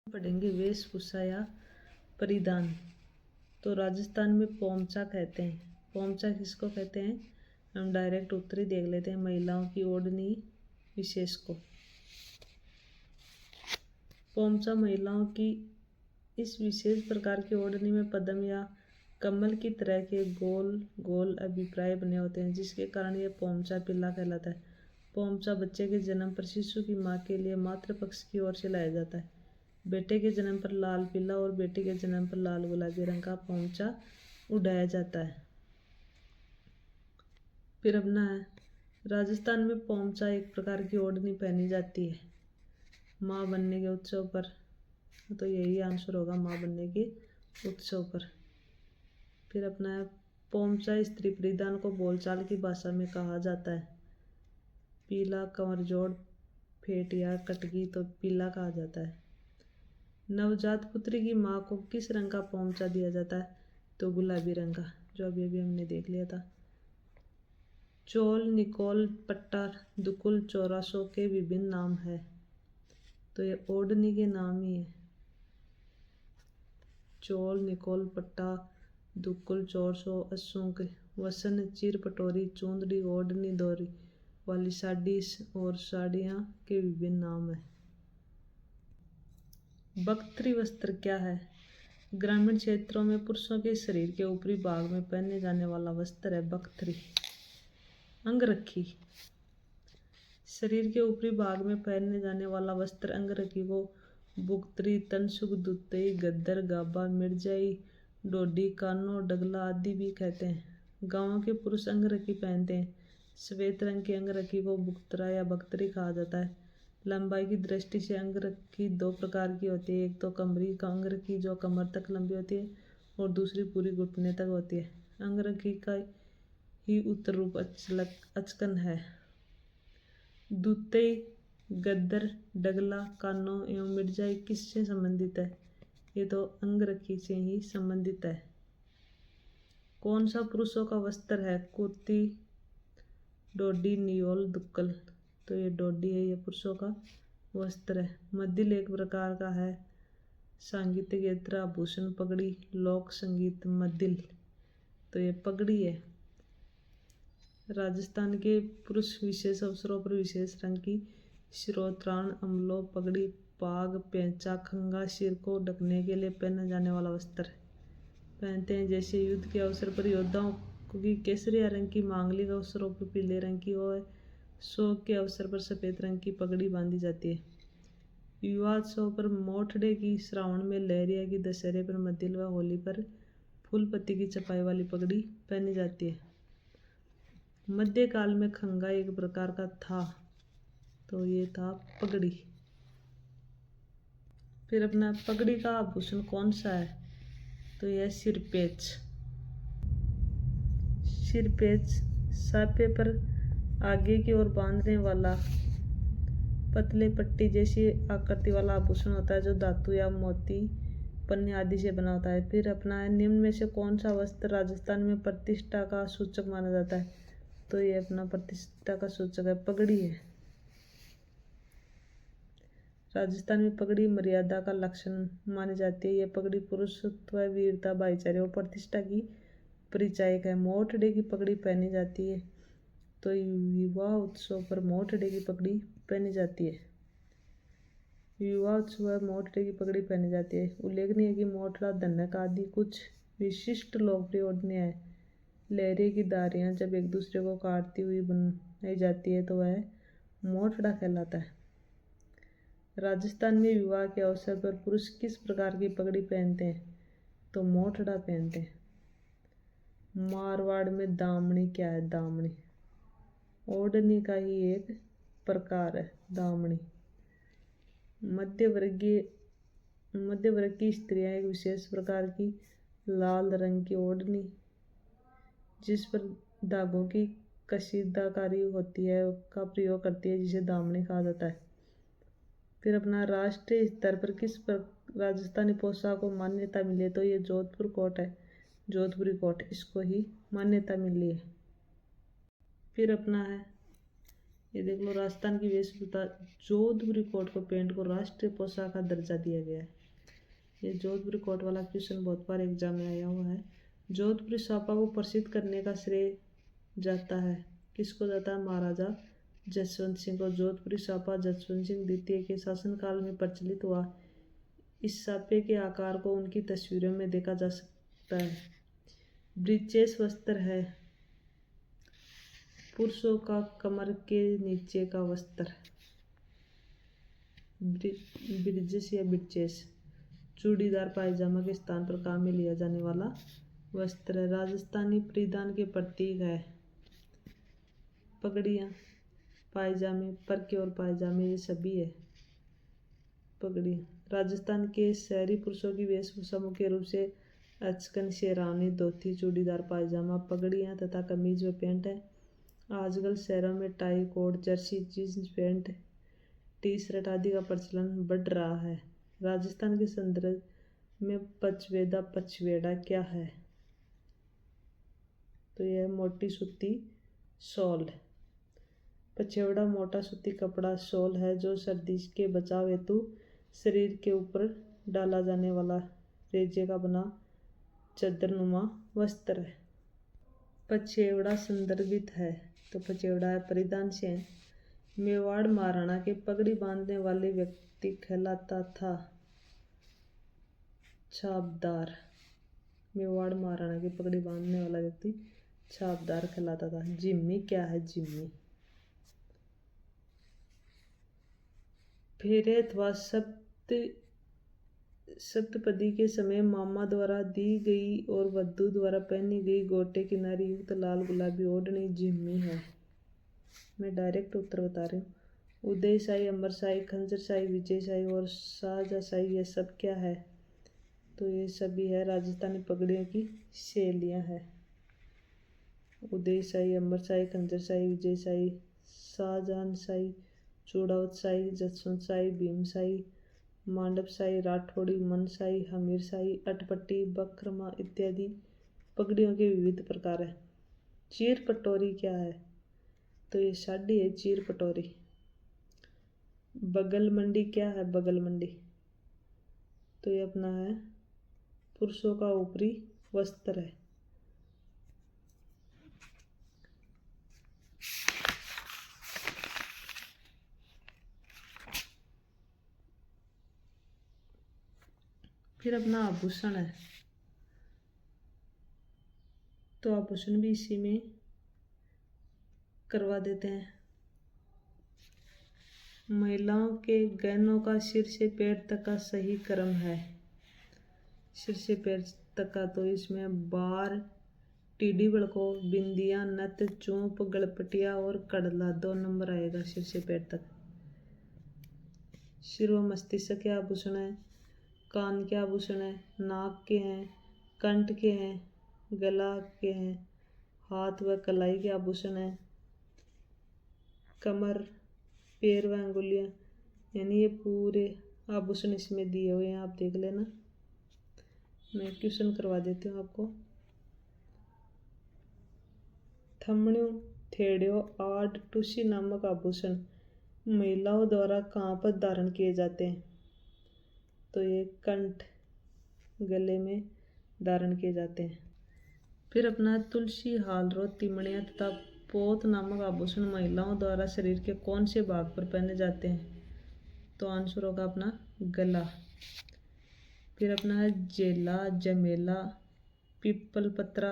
पढ़ेंगे वेशभूषा या परिधान। तो राजस्थान में पोमचा कहते हैं। पोमचा किसको कहते हैं, हम डायरेक्ट उत्तर ही देख लेते हैं। महिलाओं की ओढ़नी विशेष को पोमचा महिलाओं की इस विशेष प्रकार की ओढ़नी में पद्म या कमल की तरह के गोल गोल अभिप्राय बने होते हैं, जिसके कारण यह पोमचा पीला कहलाता है। पोमचा बच्चे के जन्म पर शिशु की मां के लिए मातृ पक्ष की ओर से लाया जाता है। बेटे के जन्म पर लाल पीला और बेटी के जन्म पर लाल गुलाबी रंग का पोमचा उड़ाया जाता है। फिर अपना है, राजस्थान में पोमचा एक प्रकार की ओढ़नी पहनी जाती है माँ बनने के उत्सव पर। तो यही आंसर होगा, माँ बनने के उत्सव पर। फिर अपना है, पोमचा स्त्री परिधान को बोलचाल की भाषा में कहा जाता है। पीला कमरजोड़ फेट या कटगी तो पीला कहा जाता है। नवजात पुत्री की माँ को किस रंग का पोमचा दिया जाता है, तो गुलाबी रंग का, जो अभी अभी हमने देख लिया था। चोल, निकोल, पट्टा, दुकुल, चौरासो के विभिन्न नाम है, तो ये ओढ़नी के नाम ही है। चोल, निकोल, पट्टा, दुकुल, चौरसो, असूंक, वसन, चिर, पटोरी, चूंदड़ी, ओढ़नी, दोरी वाली साड़ी और साड़ियाँ के विभिन्न नाम है। बख्तरी वस्त्र क्या है, ग्रामीण क्षेत्रों में पुरुषों के शरीर के ऊपरी भाग में पहने जाने वाला वस्त्र है बख्तरी। अंगरखी, शरीर के ऊपरी भाग में पहनने जाने वाला वस्त्र अंगरखी को बुगतरी, तनसुक, दुतई, गद्दर, गाबा, मिर्जाई, डोडी, कानो, डगला आदि भी कहते हैं। गांवों के पुरुष अंगरखी पहनते हैं। श्वेत रंग की अंगरखी को बुगतरा या बख्तरी कहा जाता है। लंबाई की दृष्टि से अंगरखी दो प्रकार की होती है, एक तो कमरी का अंगरखी जो कमर तक लंबी होती है और दूसरी पूरी घुटने तक होती है। अंगरखी का ही उत्तर रूप अचकन है। दुतई, गद्दर, डगला, कानो एवं मिर्जाई किससे संबंधित है, ये तो अंगरखी से ही संबंधित है। कौन सा पुरुषों का वस्त्र है, कुर्ती, डोडी, नियोल, दुक्कल, तो ये डोडी है, ये पुरुषों का वस्त्र है। मद्दिल एक प्रकार का है सांगीतिक यंत्र, आभूषण, पगड़ी, लोक संगीत मद्दिल, तो ये पगड़ी है। राजस्थान के पुरुष विशेष अवसरों पर विशेष रंग की शिरोत्राण, अमलो, पगड़ी, पाग, पेंचा, खंगा सिर को ढकने के लिए पहने जाने वाला वस्त्र पहनते हैं। जैसे युद्ध के अवसर पर योद्धाओं की केसरिया रंग की, मांगलिक अवसरों पर पीले रंग की और शोक के अवसर पर सफ़ेद रंग की पगड़ी बांधी जाती है। युवा उत्सव पर मोठड़े की, श्रावण में लहरिया की, दशहरे पर मद्दिल व होली पर फूल पत्ती की छपाई वाली पगड़ी पहनी जाती है। मध्यकाल में खंगा एक प्रकार का था, तो ये था पगड़ी। फिर अपना पगड़ी का आभूषण कौन सा है, तो यह सिरपेच। सिरपेच सापे पर आगे की ओर बांधने वाला पतले पट्टी जैसी आकृति वाला आभूषण होता है, जो धातु या मोती, पन्ने आदि से बना होता है। फिर अपना है, निम्न में से कौन सा वस्त्र राजस्थान में प्रतिष्ठा का सूचक माना जाता है, तो ये अपना प्रतिष्ठा का सूचक है, पगड़ी है। राजस्थान में पगड़ी मर्यादा का लक्षण मानी जाती है। यह पगड़ी पुरुषत्व, वीरता, भाईचारे और प्रतिष्ठा की परिचायक है। मोठड़े की पगड़ी पहनी जाती है, तो विवाह उत्सव पर मोठड़े की पगड़ी पहनी जाती है। विवाह उत्सव मोठड़े की पगड़ी पहनी जाती है। उल्लेखनीय है कि मोठड़ा, धनक आदि कुछ विशिष्ट लोकप्रिय ओढ़नियां हैं। लहरिये की धारियां जब एक दूसरे को काटती हुई बनाई जाती है, तो वह मोठड़ा कहलाता है। राजस्थान में विवाह के अवसर पर पुरुष किस प्रकार की पगड़ी पहनते हैं, तो मोठड़ा पहनते हैं। मारवाड़ में दामनी क्या है, दामनी ओढ़नी का ही एक प्रकार है, दामनी। मध्य वर्ग की स्त्रियां एक विशेष प्रकार की लाल रंग की ओढ़नी जिस पर धागों की कशीदाकारी होती है का प्रयोग करती है, जिसे दामनी कहा जाता है। फिर अपना राष्ट्रीय स्तर पर किस राजस्थानी पोशाक को मान्यता मिली है, तो ये जोधपुर कोट है, जोधपुरी कोट, इसको ही मान्यता मिली है। फिर अपना है, ये देख लो, राजस्थान की वेशभूषा, जोधपुरी कोट को पेंट को राष्ट्रीय पोशाक का दर्जा दिया गया है। ये जोधपुरी कोट वाला क्वेश्चन बहुत बार एग्जाम में आया हुआ है। जोधपुरी साफा को प्रसिद्ध करने का श्रेय जाता है, किसको जाता है? महाराजा जसवंत सिंह को। जोधपुरी साफा जसवंत सिंह द्वितीय के शासनकाल में प्रचलित हुआ। इस साफे के आकार को उनकी तस्वीरों में देखा जा सकता है। ब्रीचेस वस्त्र है पुरुषों का कमर के नीचे का वस्त्र। ब्रिजेस या ब्रीचेस चूड़ीदार पायजामा के स्थान पर काम में लिया जाने वाला वस्त्र है। राजस्थानी परिधान के प्रतीक है पगड़ियाँ, पायजामे, परके और पायजामे, ये सभी है पगड़ी। राजस्थान के शहरी पुरुषों की वेशभूषा मुख्य रूप से अचकन, शेरवानी, धोती, चूड़ीदार पायजामा, पगड़ियाँ तथा कमीज व पैंट है। आजकल शहरों में tie, coat, jersey, jeans pant, T shirt आदि का प्रचलन बढ़ रहा है। राजस्थान के संदर्भ में पचवेड़ा क्या है? तो यह मोटी सूती शॉल। पचवेड़ा मोटा सूती कपड़ा शॉल है जो सर्दी के बचाव हेतु शरीर के ऊपर डाला जाने वाला रेजे का बना चादरनुमा वस्त्र है। पचवेड़ा संदर्भित है, तो पचवेड़ा है परिधान से है। मेवाड़ महाराणा के पगड़ी बांधने वाले व्यक्ति कहलाता था छापदार। मेवाड़ महाराणा की पगड़ी बांधने वाला व्यक्ति छापदार कहलाता था। जिम्मी क्या है? जिम्मी फेरे अथवा सप्तपदी के समय मामा द्वारा दी गई और वधू द्वारा पहनी गई गोटे किनारी युक्त लाल गुलाबी ओढ़नी जिम्मी है। मैं डायरेक्ट उत्तर बता रही हूँ। उदय शाही, अमर शाही, खंजर शाही, विजय शाही और शाहजहाँ शाही, ये सब क्या है? तो ये सभी है राजस्थानी पगड़ियों की शैलियाँ है। उदय शाही, अमर शाही, खंजर शाही, विजय शाही, शाहजहाँ शाही, चूड़ावत शाही, जसवंत शाही, भीम शाही, मांडव शाही, राठौड़ी, मन शाही, हमीर शाही, अटपटी, बकरमा इत्यादि पगड़ियों के विविध प्रकार है। चीर पटोरी क्या है? तो ये साड़ी है चीर पटोरी। बगल मंडी क्या है? बगल मंडी तो ये अपना है पुरुषों का ऊपरी वस्त्र है। फिर अपना आभूषण है, तो आभूषण भी इसी में करवा देते हैं। महिलाओं के गहनों का सिर से पैर तक का सही क्रम है। सिर से पैर तक का, तो इसमें बार, टीडी बड़को, बिंदिया, नथ, चूंप, गलपटिया और कड़ला 2 नंबर आएगा सिर से पैर तक। सिर व मस्तिष्क के आभूषण है, कान के आभूषण है, नाक के हैं, कंठ के हैं, गला के हैं, हाथ व कलाई के आभूषण है, कमर, पैर व अंगुलियां, यानी ये पूरे आभूषण इसमें दिए हुए हैं। आप देख लेना, मैं क्वेश्चन करवा देती हूँ आपको। थमणियों, थेड़ियों, आड़, टूसी नामक आभूषण महिलाओं द्वारा कहाँ पर धारण किए जाते हैं? तो ये कंठ, गले में धारण किए जाते हैं। फिर अपना तुलसी, हालरो, तिमड़ियाँ तथा पोत नामक आभूषण महिलाओं द्वारा शरीर के कौन से भाग पर पहने जाते हैं? तो आंसर होगा अपना गला। फिर अपना है जेला, जमेला, पीपल पत्रा,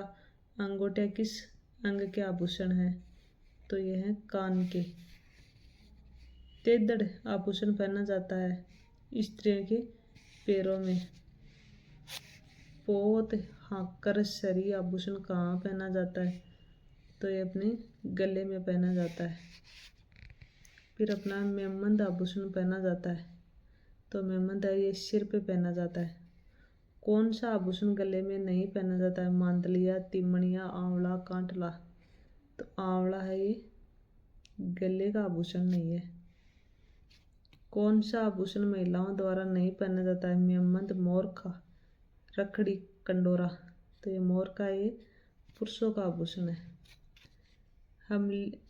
अंगूठे किस अंग के आभूषण है? तो ये है कान के। तेदड़ आभूषण पहना जाता है स्त्रियों के पैरों में। पोत, हाकर, सरी आभूषण कहाँ पहना जाता है? तो ये अपने गले में पहना जाता है। फिर अपना मेमंद आभूषण पहना जाता है, तो मेमंद है ये सिर पे पहना जाता है। कौन सा आभूषण गले में नहीं पहना जाता है? मांदलिया, तिमणिया, आंवला, कांटला। तो आंवला है ये गले का आभूषण नहीं है। कौन सा आभूषण महिलाओं द्वारा नहीं पहना जाता है? मेमंद, मोर का, रखड़ी, कंडोरा। तो ये मोर का ये पुरुषों का आभूषण है।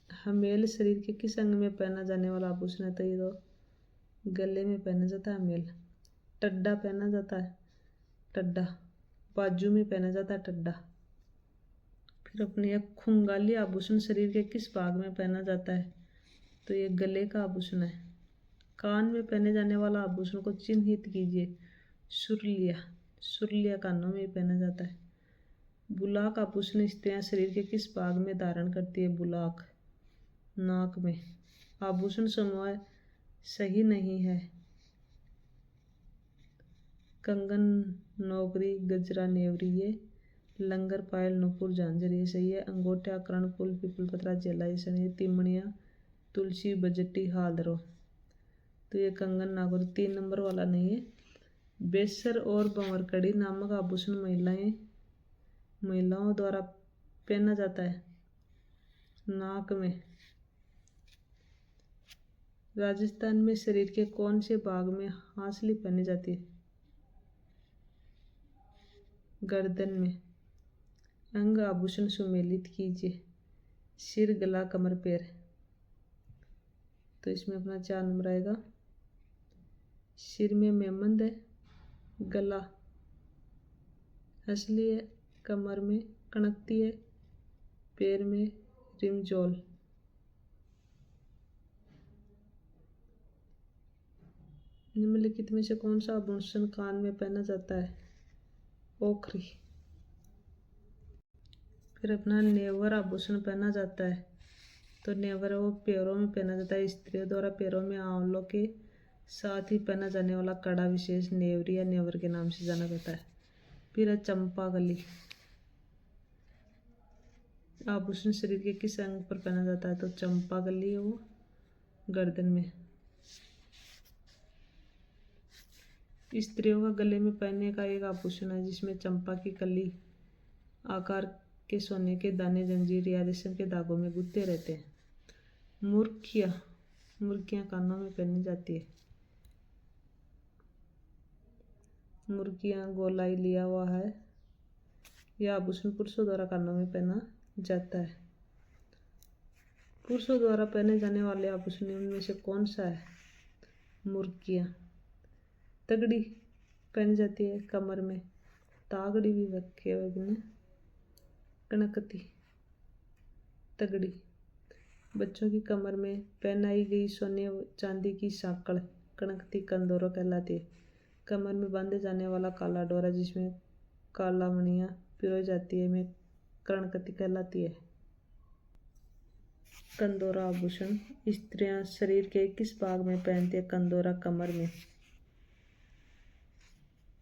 हमेल शरीर के किस अंग में पहना जाने वाला आभूषण है? तो ये तो गले में पहना जाता है हमेल। टड्डा पहना जाता है, टड्डा बाजू में पहना जाता है टड्डा। फिर अपने यह खुंगाली आभूषण शरीर के किस भाग में पहना जाता है? तो ये गले का आभूषण है। कान में पहने जाने वाला आभूषण को चिन्हित कीजिए। सुरलिया, सुरलिया कानों में पहना जाता है। बुलाक आभूषण स्त्रियां शरीर के किस भाग में धारण करती है? बुलाक नाक में। आभूषण समूह सही नहीं है। कंगन, नौकरी, गजरा, नेवरी, ये लंगर, पायल, नुपुर, झांझर ये सही है। अंगूठा, कर्णफूल, पीपल पत्रा, जेला ये सही है। तिमणिया, तुलसी, बजटी, हालरो। तो ये कंगन, नागौर 3 नंबर वाला नहीं है। बेसर और भंवरकड़ी नामक आभूषण महिलाओं द्वारा पहना जाता है नाक में। राजस्थान में शरीर के कौन से भाग में हांसली पहनी जाती है? गर्दन में। अंग आभूषण सुमेलित कीजिए। सिर, गला, कमर, पैर। तो इसमें अपना 4 नंबर आएगा। सिर में मेमंद है, गला हंसली है, कमर में कणकती है, पैर में रिमजोल। निम्नलिखित में से कौन सा आभूषण कान में पहना जाता है? ओखरी। फिर अपना नेवर आभूषण पहना जाता है। तो नेवर वो पैरों में पहना जाता है। स्त्रियों द्वारा पैरों में आंवलों के साथ ही पहना जाने वाला कड़ा विशेष नेवरी या नेवर के नाम से जाना जाता है। फिर है चंपागली आभूषण शरीर के किस अंग पर पहना जाता है? तो चंपागली है वो गर्दन में। स्त्रियों का गले में पहनने का एक आभूषण है जिसमें चंपा की कली आकार के सोने के दाने जंजीर या रेशम के धागों में गुत्थे रहते हैं। मुर्खिया, मुर्गियां कानों में पहनी जाती है। मुर्गियां, गोलाई लिया हुआ है। यह आभूषण पुरुषों द्वारा कानों में पहना जाता है। पुरुषों द्वारा पहने जाने वाले आभूषण इनमें से कौन सा है? मुर्गियां। तगड़ी पहनी जाती है कमर में, तागड़ी भी रखे हुए। कणकती, तगड़ी। बच्चों की कमर में पहनाई गई सोने चांदी की सांकड़ कणकती कंदोरा कहलाती है। कमर में बांधे जाने वाला काला डोरा जिसमें काला मणियाँ पिरोई जाती है में कणकती कहलाती है। कंदोरा आभूषण स्त्रियां शरीर के किस भाग में पहनती है? कंदोरा कमर में।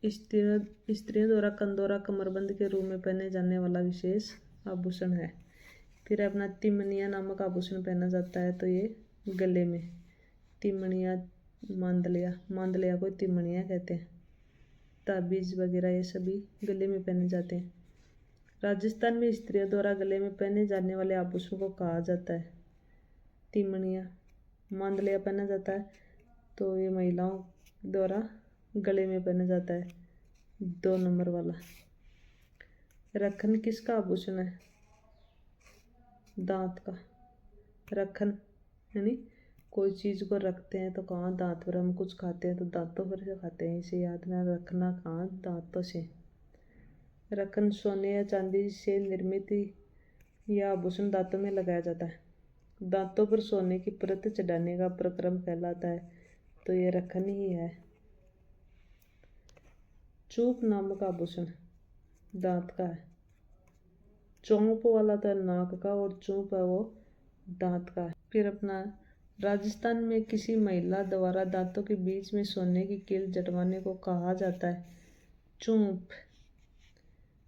स्त्रियों द्वारा कंदोरा कमरबंद के रूप में पहने जाने वाला विशेष आभूषण है। फिर अपना तिमनिया नामक आभूषण पहना जाता है। तो ये गले में। तिमणिया, मांदलिया, मांदलिया को तिमणिया कहते हैं। ताबीज वगैरह ये सभी गले में पहने जाते हैं। राजस्थान में स्त्रियों द्वारा गले में पहने जाने वाले आभूषण को कहा जाता है तिमणिया। मांदलिया पहना जाता है। तो ये महिलाओं द्वारा गले में पहना जाता है 2 नंबर वाला। रखन किसका आभूषण है? दांत का। रखन यानी कोई चीज़ को रखते हैं तो कहाँ? दांत पर। हम कुछ खाते हैं तो दांतों पर से खाते हैं, इसे याद में रखना कहाँ? दांतों से। रखन सोने या चांदी से निर्मित यह आभूषण दांतों में लगाया जाता है। दांतों पर सोने की परत चढ़ाने का प्रक्रम कहलाता है। तो ये रखन ही है। चूप नामक आभूषण दांत का है। चौंप वाला तो नाक का और चूप है वो दांत का है। फिर अपना राजस्थान में किसी महिला द्वारा दांतों के बीच में सोने की कील जटवाने को कहा जाता है चूप।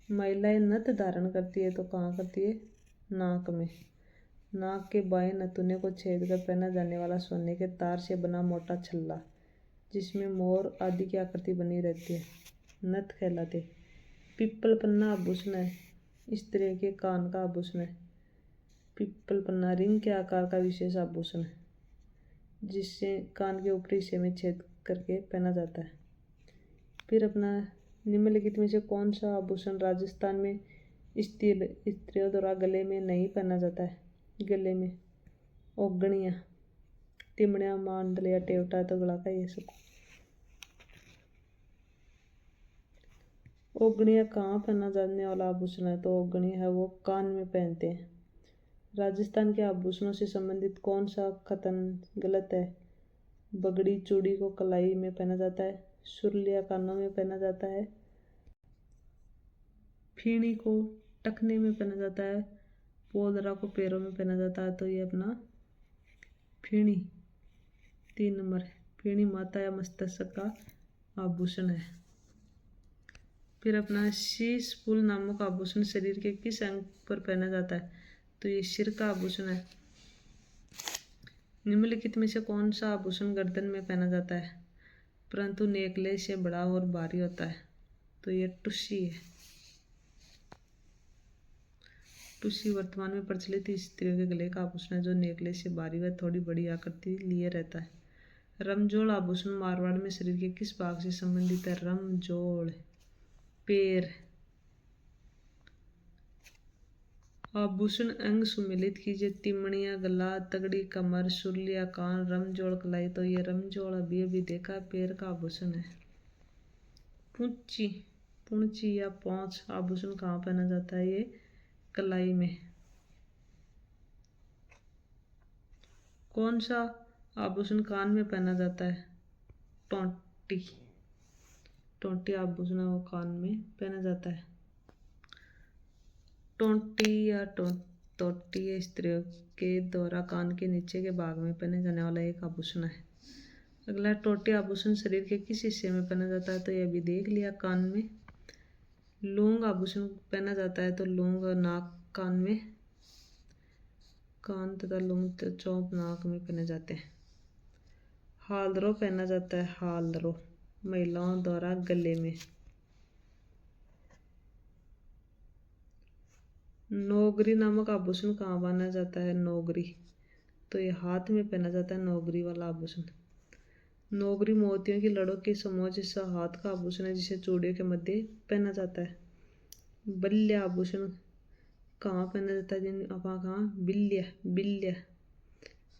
महिलाएं नथ धारण करती है तो कहाँ करती है? नाक में। नाक के बाएं नथुने को छेद कर पहना जाने वाला सोने के तार से बना मोटा छल्ला जिसमें मोर आदि की आकृति बनी रहती है नथ कहलाते। पिप्पल पन्ना आभूषण है स्त्री के कान का आभूषण है। पिप्पल पन्ना रिंग के आकार का विशेष आभूषण है जिससे कान के ऊपरी हिस्से में छेद करके पहना जाता है। फिर अपना निम्नलिखित में से कौन सा आभूषण राजस्थान में स्त्रियों द्वारा गले में नहीं पहना जाता है? गले में ओगणियाँ, तिमड़िया, मांडल या टेवटा तो गला का ये सब। ओगणियाँ कहाँ पहना जाने वाला आभूषण है? तो ओगणी है वो कान में पहनते हैं। राजस्थान के आभूषणों से संबंधित कौन सा कथन गलत है? बगड़ी चूड़ी को कलाई में पहना जाता है, सुरलिया कानों में पहना जाता है, फीणी को टखने में पहना जाता है, पोदरा को पैरों में पहना जाता है। तो ये अपना फीणी 3 नंबर है। फीणी माता या मस्तक का आभूषण है। फिर अपना शीश फूल नामक आभूषण शरीर के किस अंग पर पहना जाता है? तो ये सिर का आभूषण है। निम्नलिखित में से कौन सा आभूषण गर्दन में पहना जाता है परंतु नेकलेस से बड़ा और भारी होता है? तो ये टुस्सी है। टुस्सी वर्तमान में प्रचलित स्त्रियों के गले का आभूषण है जो नेकलेस से भारी व थोड़ी बड़ी आकृति लिए रहता है। रमजोड़ आभूषण मारवाड़ में शरीर के किस भाग से संबंधित है? रमजोड़ पैर। आभूषण अंग सुमेलित कीजिए। तिमड़िया, गला, तगड़ी कमर, सुरलिया कान, रमजोड़ कलाई। तो ये रमजोड़ अभी देखा पैर का आभूषण है। पूंची, पूंची या पौंछ आभूषण कहाँ पहना जाता है? ये कलाई में। कौन सा आभूषण कान में पहना जाता है? टोंटी। टोंटी आभूषण वो कान में पहना जाता है। टोंटी या टोटी स्त्रियों के द्वारा कान के नीचे के भाग में पहने जाने वाला एक आभूषण है। अगला टोटी आभूषण शरीर के किस हिस्से में पहना जाता है? तो ये अभी देख लिया कान में। लौंग आभूषण पहना जाता है। तो लौंग नाक कान में, कान तथा लौंग चौंप नाक में पहने जाते हैं। हालरो पहना जाता है। हालरो महिलाओं द्वारा गले में। नौगरी नामक आभूषण कहाँ पहना जाता है? नौगरी तो ये हाथ में पहना जाता है। नौगरी वाला आभूषण। नौगरी मोतियों की लड़ों के समूह जैसा हाथ का आभूषण है जिसे चूड़ियों के मध्य पहना जाता है। बल्य आभूषण कहाँ पहना जाता है? जिन अपा कहाँ बिल्य, बिल्य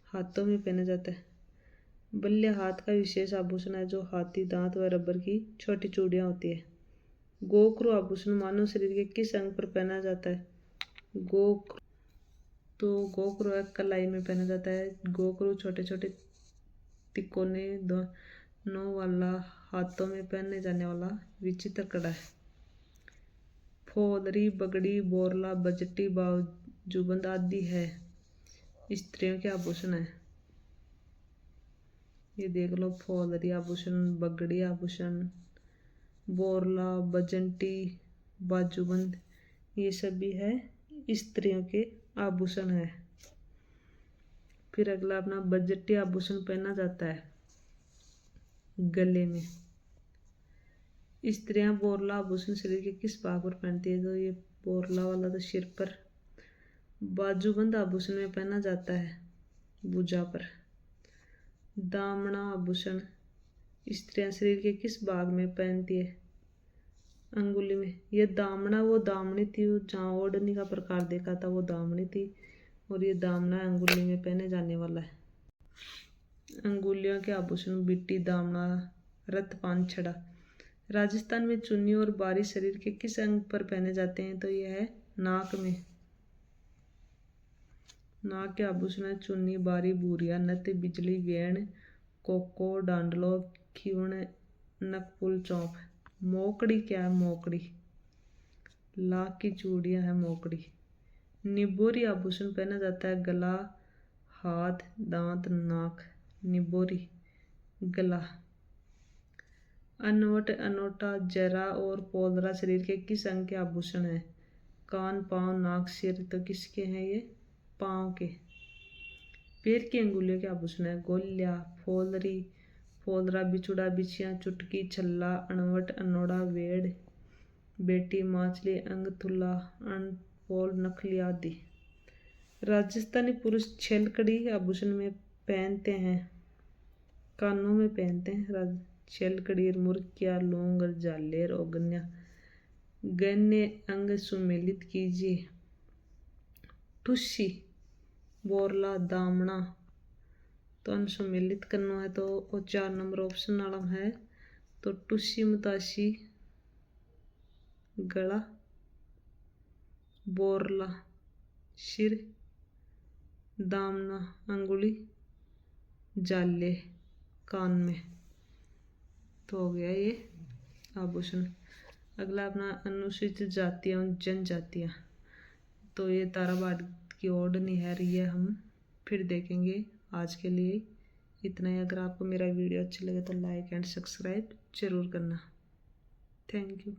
हाथों में पहना जाता है। बल्य हाथ का विशेष आभूषण है जो हाथी दांत व रबर की छोटी चूड़ियाँ होती है। गोक्रू आभूषण मानव शरीर के किस अंग पर पहना जाता है? गोक्रू तो गोक्रू कलाई में पहना जाता है। गोक्रू छोटे छोटे तिकोने दोनों वाला हाथों में पहने जाने वाला विचित्र कड़ा है। फोदरी, बगड़ी, बोरला, बजटी, बाजूबंद आदि है स्त्रियों के आभूषण है। ये देख लो, फोदरी आभूषण, बगड़ी आभूषण, बोरला, बजंटी, बाजूबंद, ये सब भी है स्त्रियों के आभूषण है। फिर अगला अपना बजटी आभूषण पहना जाता है गले में। स्त्रियां बोरला आभूषण शरीर के किस भाग पर पहनती है? तो ये बोरला वाला तो सिर पर। बाजूबंद आभूषण में पहना जाता है भुजा पर। दामना आभूषण स्त्रियां शरीर के किस भाग में पहनती है? अंगुली में। ये दामना वो दामनी थी जहाँ ओढ़नी का प्रकार देखा था वो दामनी थी, और ये दामना अंगुली में पहने जाने वाला है। अंगुलियों के आभूषण बिट्टी, दामना, रतपान, छड़ा। राजस्थान में चुन्नी और बारी शरीर के किस अंग पर पहने जाते हैं? तो यह है नाक में। नाक के आभूषण है चुन्नी, बारी, बूरिया, नथ, बिजली, वेण, कोको, डांडलो, खीवण, नकपुल, चौंप। मोकड़ी क्या है? मोकड़ी लाख की चूड़ियां है मोकड़ी। निबोरी आभूषण पहना जाता है गला, हाथ, दांत, नाक। निबोरी गला। अनवट, अनोटा, जरा और पोलरा शरीर के किस अंग के आभूषण है? कान, पाँव, नाक, सिर। तो किसके हैं ये? पाँव के। पैर की अंगुलियों के आभूषण है गोल्या, फोलरी, फोलरा, बिछुड़ा, बिछिया, चुटकी, छल्ला, अणवट, अनोड़ा, वेड़, बेटी, माचली, अंगथुल्ला, अनपोल, नखली आदि। राजस्थानी पुरुष छेलकड़ी आभूषण में पहनते हैं, कानों में पहनते हैं। छेलकड़ी, मुर्किया, लौंग, जालेर, ओगन्या। गन्य अंग सुमेलित कीजिए। ठुस्सी बोरला दामना तो अनुसम्मिलित करना है तो वो 4 नंबर ऑप्शन वाला है तो टुसी मुतासी गला, बोरला सिर, दामना अंगुली, जाले कान में। तो हो गया ये आभूषण। अगला अपना अनुसूचित जातियाँ जनजातियाँ, तो ये ताराबाद की ओढ़नी है ये हम फिर देखेंगे। आज के लिए इतना ही। अगर आपको मेरा वीडियो अच्छा लगे तो लाइक एंड सब्सक्राइब जरूर करना। Thank you.